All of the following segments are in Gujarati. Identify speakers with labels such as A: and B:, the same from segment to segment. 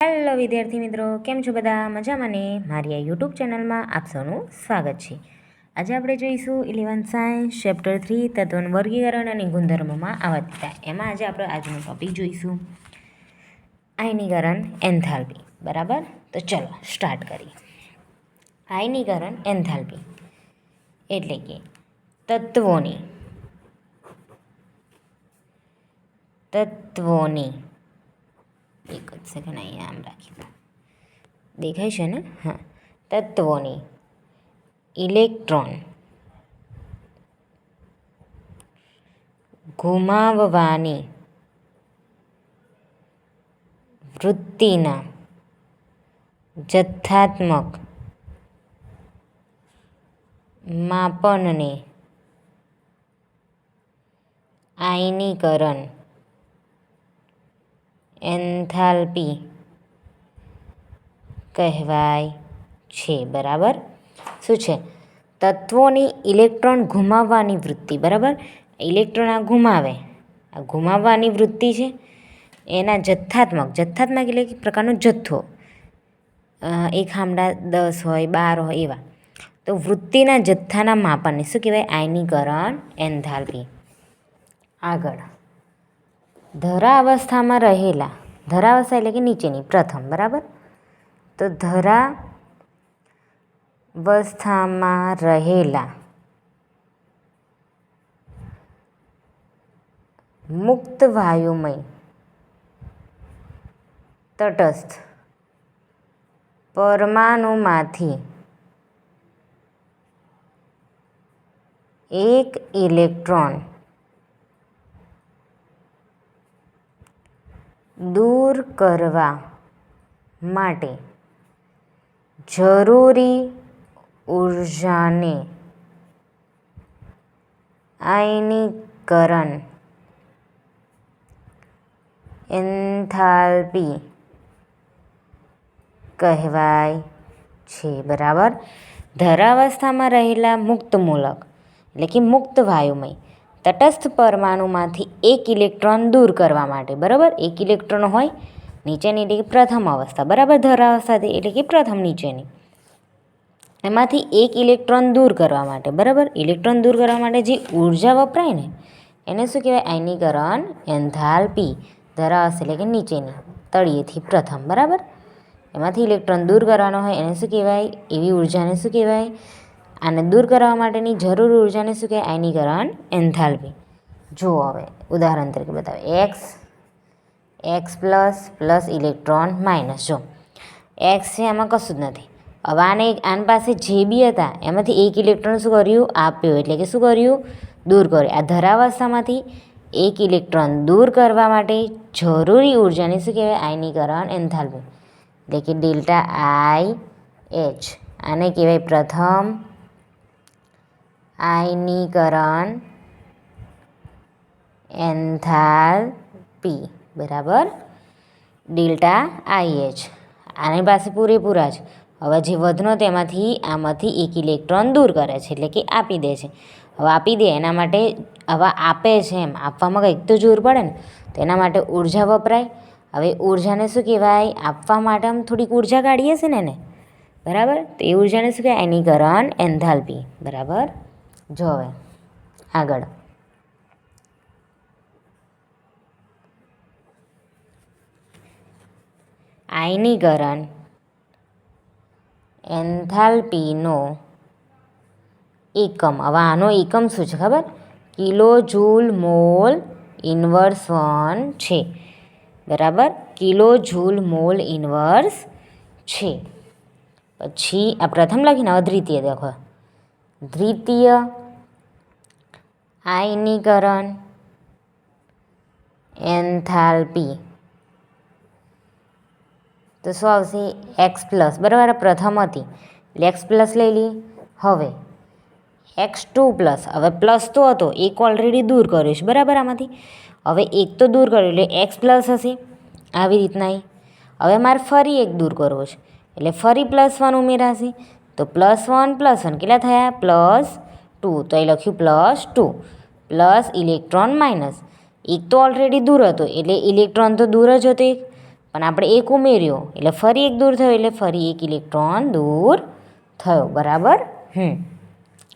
A: હેલો વિદ્યાર્થી મિત્રો, કેમ છો બધા? મજામાં ને? મારી આ યુટ્યુબ ચેનલમાં આપ સૌનું સ્વાગત છે. આજે આપણે જોઈશું 11th સાયન્સ ચેપ્ટર 3 તત્વોનું વર્ગીકરણ અને ગુણધર્મોમાં આવતા. એમાં આજે આપણે આજનો ટોપિક જોઈશું આયનીકરણ એન્થાલ્પી. બરાબર, તો ચલો સ્ટાર્ટ કરીએ. આયનીકરણ એન્થાલ્પી એટલે કે તત્વોની એક જ સેકન્ડ અહીંયા આમ રાખી દેખાય છે ને? હા, તત્વોની ઇલેક્ટ્રોન ઘુમાવવાની વૃત્તિના જથ્થાત્મક માપનને આયનીકરણ એન્થાલ્પી કહેવાય છે. બરાબર, શું છે? તત્વોની ઇલેક્ટ્રોન ઘુમાવવાની વૃત્તિ. બરાબર, ઇલેક્ટ્રોન આ ઘુમાવવાની વૃત્તિ છે. એના જથ્થાત્મક એટલે કે પ્રકારનો જથ્થો, એક હામડા 10 હોય 12 હોય એવા, તો વૃત્તિના જથ્થાના માપનને શું કહેવાય? આયનીકરણ એન્થાલ્પી. આગળ ધરાવસ્થામાં રહેલા, ધરાવસ્થા એટલે કે નીચેની પ્રથમ. બરાબર, તો ધરાવસ્થામાં રહેલા મુક્ત વાયુમય તટસ્થ પરમાણુમાંથી એક ઇલેક્ટ્રોન દૂર કરવા માટે જરૂરી ઊર્જાને આયનીકરણ એન્થાલ્પી કહેવાય છે. બરાબર, ધરાવસ્થામાં રહેલા મુક્ત મૂલક એટલે કે મુક્ત વાયુમય તટસ્થ પરમાણુમાંથી એક ઇલેક્ટ્રોન દૂર કરવા માટે. બરાબર, એક ઇલેક્ટ્રોન હોય નીચેની એટલે કે પ્રથમ અવસ્થા. બરાબર, ધરાવસ્થા એટલે કે પ્રથમ નીચેની, એમાંથી એક ઇલેક્ટ્રોન દૂર કરવા માટે. બરાબર, ઇલેક્ટ્રોન દૂર કરવા માટે જે ઉર્જા વપરાય ને એને શું કહેવાય? આયનીકરણ એન્થાલ્પી. ધરાવસ્થા એટલે કે નીચેની, તળિયેથી પ્રથમ. બરાબર, એમાંથી ઇલેક્ટ્રોન દૂર કરવાનો હોય એને શું કહેવાય? એવી ઉર્જાને શું કહેવાય? આને દૂર કરવા માટેની જરૂરી ઉર્જાને શું કહેવાય? આયનીકરણ એન્થાલ્પી. જુઓ, હવે ઉદાહરણ તરીકે બતાવે. X plus electron minus. જો એક્સ છે, આમાં કશું જ નથી. હવે આની પાસે જે બી હતા એમાંથી એક ઇલેક્ટ્રોન શું કર્યું? આપ્યું, એટલે કે શું કર્યું? દૂર કર્યું. આ ધરાવસ્થામાંથી એક ઇલેક્ટ્રોન દૂર કરવા માટે જરૂરી ઉર્જાને શું કહેવાય? આયનીકરણ એન્થાલ્પી એટલે કે ડેલ્ટા IH. આને કહેવાય પ્રથમ આયનીકરણ એન્થાલ્પી. બરાબર, ડેલ્ટા IH. આની પાસે પૂરેપૂરા જ. હવે જે વધનો તેમાંથી આમાંથી એક ઇલેક્ટ્રોન દૂર કરે છે, એટલે કે આપી દે છે. હવે આપી દે એના માટે, હવે આપે છે એમ આપવામાં કંઈક તો જોર પડે ને, તો એના માટે ઉર્જા વપરાય. હવે ઉર્જાને શું કહેવાય? આપવા માટે આમ થોડીક ઉર્જા કાઢીએ છે ને એને. બરાબર, તો એ ઉર્જાને શું કહેવાય? આયનીકરણ એન્થાલ્પી. બરાબર, જો હવે આગળ આયનીકરણ એન્થાલ્પીનો એકમ. હવે આનો એકમ શું છે ખબર? કિલો જૂલ મોલ ઇન્વર્સ 1 છે. બરાબર, કિલો જૂલ મોલ ઇન્વર્સ છે. પછી આ પ્રથમ લખીને હવે દ્વિતીય દેખો. દ્વિતીય આયનીકરણ એન્થાલ્પી તો શું આવશે? X plus. બરાબર, પ્રથમ હતી એટલે એક્સ પ્લસ લઈ લઈએ. હવે X2 પ્લસ, હવે પ્લસ તો હતો, એક ઓલરેડી દૂર કર્યો છે. બરાબર, આમાંથી હવે એક તો દૂર કર્યો એટલે એક્સ પ્લસ હશે. આવી રીતના હવે મારે ફરી એક દૂર કરવો છે એટલે ફરી +1 ઉમેરાશે. તો +1 +1 કેટલા થયા? +2. તો અહીં લખ્યું +2 પ્લસ ઇલેક્ટ્રોન માઇનસ. એક તો ઓલરેડી દૂર હતો એટલે ઇલેક્ટ્રોન તો દૂર જ હતો એક, પણ આપણે એક ઉમેર્યો એટલે ફરી એક દૂર થયો એટલે ફરી એક ઇલેક્ટ્રોન દૂર થયો. બરાબર.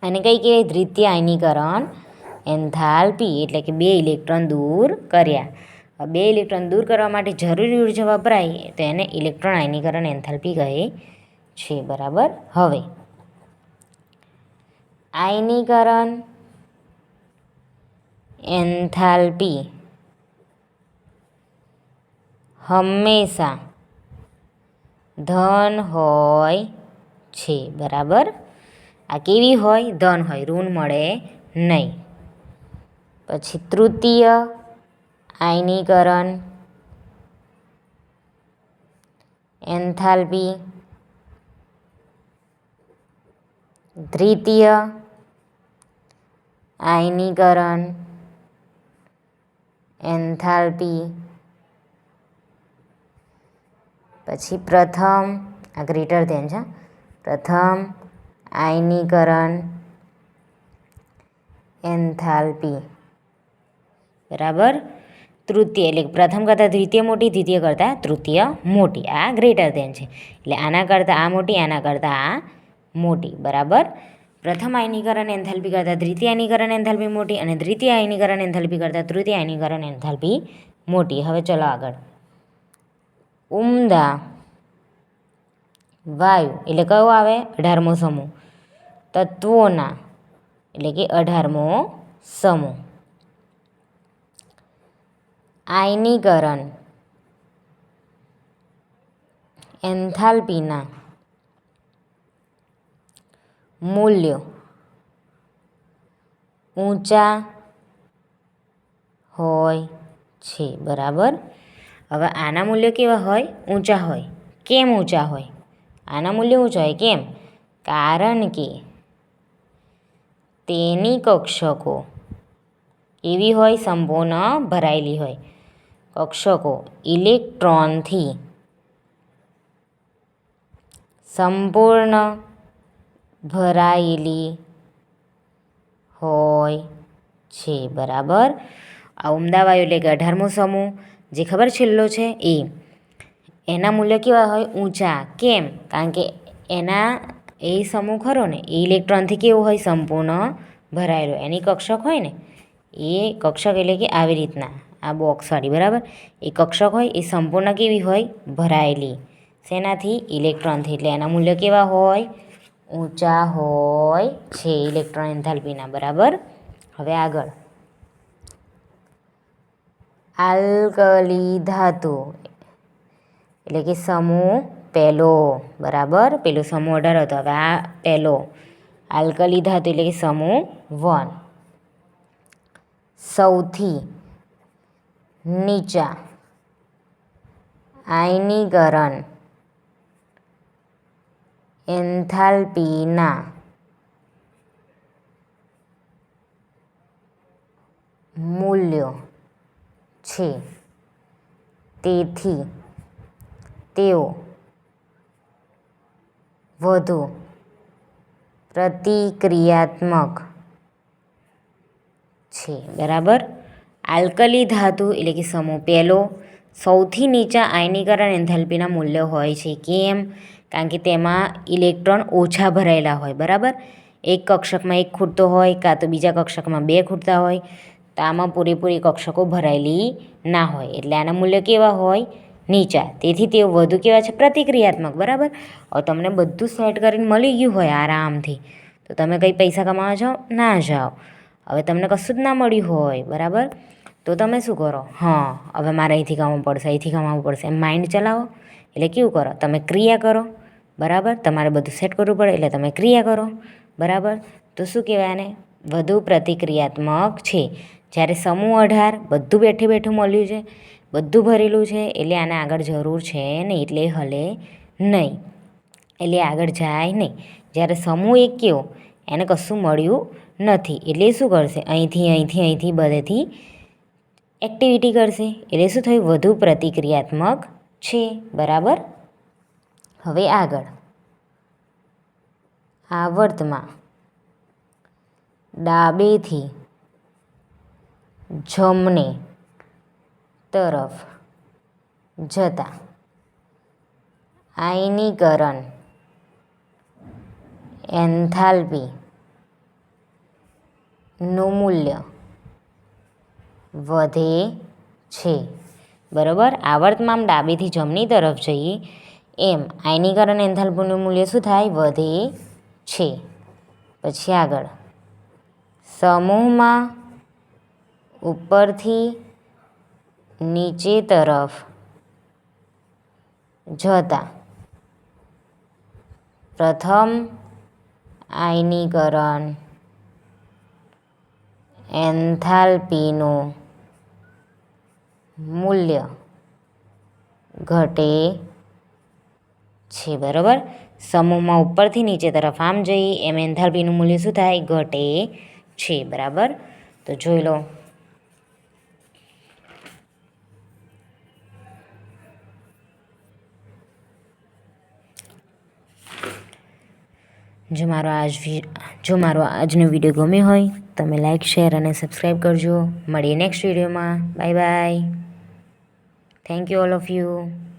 A: અને કઈ કહેવાય? દ્વિતીય આયનીકરણ એન્થાલ્પી, એટલે કે 2 ઇલેક્ટ્રોન દૂર કર્યા. 2 ઇલેક્ટ્રોન દૂર કરવા માટે જરૂરી ઉર્જા વપરાય તો એને ઇલેક્ટ્રોન આયનીકરણ એન્થાલ્પી કહે છે. બરાબર. હવે આયનીકરણ એન્થાલ્પી હંમેશા ધન હોય છે. બરાબર. આ કેવી હોય? ધન હોય, ઋણ મળે નહીં. પછી તૃતીય આયનીકરણ એન્થાલ્પી દ્વિતીય આયનીકરણ એન્થાલ્પી પછી પ્રથમ, આ ગ્રેટર ધેન છે, પ્રથમ આયનીકરણ એન્થાલ્પી. બરાબર. તૃતીય એટલે પ્રથમ કરતાં દ્વિતીય મોટી, દ્વિતીય કરતાં તૃતીય મોટી. આ ગ્રેટર ધેન છે એટલે આના કરતાં આ મોટી, આના કરતાં આ મોટી. બરાબર. પ્રથમ આયનીકરણ એન્થાલ્પી કરતાં દ્વિતીય આયનીકરણ એન્થાલ્પી મોટી અને દ્વિતીય આયનીકરણ એન્થાલ્પી કરતાં તૃતીય આયનીકરણ એન્થાલ્પી મોટી. હવે ચલો આગળ. ઉમદા વાયુ એટલે કયો આવે? 18મો સમૂહ. તત્વોના એટલે કે 18મો સમૂહ. આયનીકરણ એન્થાલ્પીના મૂલ્યો ઊંચા હોય છે. બરાબર. હવે આના મૂલ્યો કેવા હોય? ઊંચા હોય. કેમ ઊંચા હોય? આના મૂલ્ય ઊંચા હોય. કેમ? કારણ કે તેની કક્ષકો એવી હોય? સંપૂર્ણ ભરાયેલી હોય. કક્ષકો ઇલેક્ટ્રોનથી સંપૂર્ણ ભરાયેલી હોય છે. બરાબર. આ ઉમદા વાયુ એટલે કે 18મો સમૂહ જે ખબર છેલ્લો છે એ, એના મૂલ્ય કેવા હોય? ઊંચા. કેમ? કારણ કે એના એ સમૂહ ખરો ને એ ઇલેક્ટ્રોનથી કેવું હોય? સંપૂર્ણ ભરાયેલો. એની કક્ષક હોય ને એ કક્ષક એટલે કે આવી રીતના આ બોક્સવાળી. બરાબર. એ કક્ષક હોય એ સંપૂર્ણ કેવી હોય? ભરાયેલી. શેનાથી? ઇલેક્ટ્રોનથી. એટલે એના મૂલ્ય કેવા હોય? ઊંચા હોય છે ઇલેક્ટ્રોન એન્થાલ્પીના. બરાબર. હવે આગળ આલ્કલી ધાતુ એટલે કે સમૂહ પહેલો. બરાબર. પેલો સમૂહ 18 હતો, હવે આ પહેલો આલ્કલી ધાતુ એટલે કે સમૂહ 1. સૌથી નીચા આયનીકરણ એન્થાલ્પીના મૂલ્યો છે. તેથી તેઓ વધુ પ્રતિક્રિયાત્મક છે. બરાબર. આલ્કલી ધાતુ એટલે કે સમૂહ પહેલો સૌથી નીચા આયનીકરણ એન્થાલ્પીના મૂલ્યો હોય છે. કેમ? કારણ કે તેમાં ઇલેક્ટ્રોન ઓછા ભરાયેલા હોય. બરાબર. એક કક્ષકમાં એક ખૂટતો હોય કાં તો બીજા કક્ષકમાં 2 ખૂટતા હોય, તો આમાં પૂરેપૂરી કક્ષકો ભરાયેલી ના હોય. એટલે આના મૂલ્ય કેવા હોય? નીચા. તેથી તેઓ વધુ કેવા છે? પ્રતિક્રિયાત્મક. બરાબર. હવે તમને બધું સેટ કરીને મળી ગયું હોય આરામથી, તો તમે કંઈ પૈસા કમાવા જાઓ? ના જાઓ. હવે તમને કશું જ ના મળ્યું હોય. બરાબર. તો તમે શું કરો? હવે મારે અહીંથી કમાવવું પડશે, અહીંથી કમાવવું પડશે એમ માઇન્ડ ચલાવો. એટલે કેવું કરો? તમે ક્રિયા કરો. બરાબર. તમારે બધું સેટ કરવું પડે એટલે તમે ક્રિયા કરો. બરાબર. તો શું કહેવાય આને? વધુ પ્રતિક્રિયાત્મક છે. જ્યારે સમૂહ 18 બધું બેઠે બેઠું મળ્યું છે, બધું ભરેલું છે, એટલે આને આગળ જરૂર છે નહીં, એટલે હલે નહીં, એટલે આગળ જાય નહીં. જ્યારે સમૂહ 1 કેવો? એને કશું મળ્યું નથી એટલે શું કરશે? અહીંથી અહીંથી અહીંથી બધેથી એક્ટિવિટી કરશે. એટલે શું થયું? વધુ પ્રતિક્રિયાત્મક છે. બરાબર. હવે આગળ આવર્તમાં ડાબેથી જમણે તરફ જતાં આયનીકરણ એન્થાલ્પીનું મૂલ્ય વધે છે. બરાબર, આવર્તમાં આમ ડાબેથી જમણી તરફ જઈએ એમ આયનીકરણ એન્થાલ્પીનું મૂલ્ય શું થાય? વધે છે. પછી આગળ સમૂહમાં ઉપરથી નીચે તરફ જતાં પ્રથમ આયનીકરણ એન્થાલ્પીનું મૂલ્ય ઘટે છે. બરાબર, સમૂહમાં ઉપરથી નીચે તરફ આમ જઈએ એમ એન્થાલ્પીનું મૂલ્ય શું થાય? ઘટે છે. બરાબર, તો જોઈ લો. જો મારો આજનો વિડીયો ગમ્યો હોય તમે લાઈક, શેર અને સબસ્ક્રાઈબ કરજો. મળીએ નેક્સ્ટ વિડીયોમાં. Bye bye. Thank you all of you.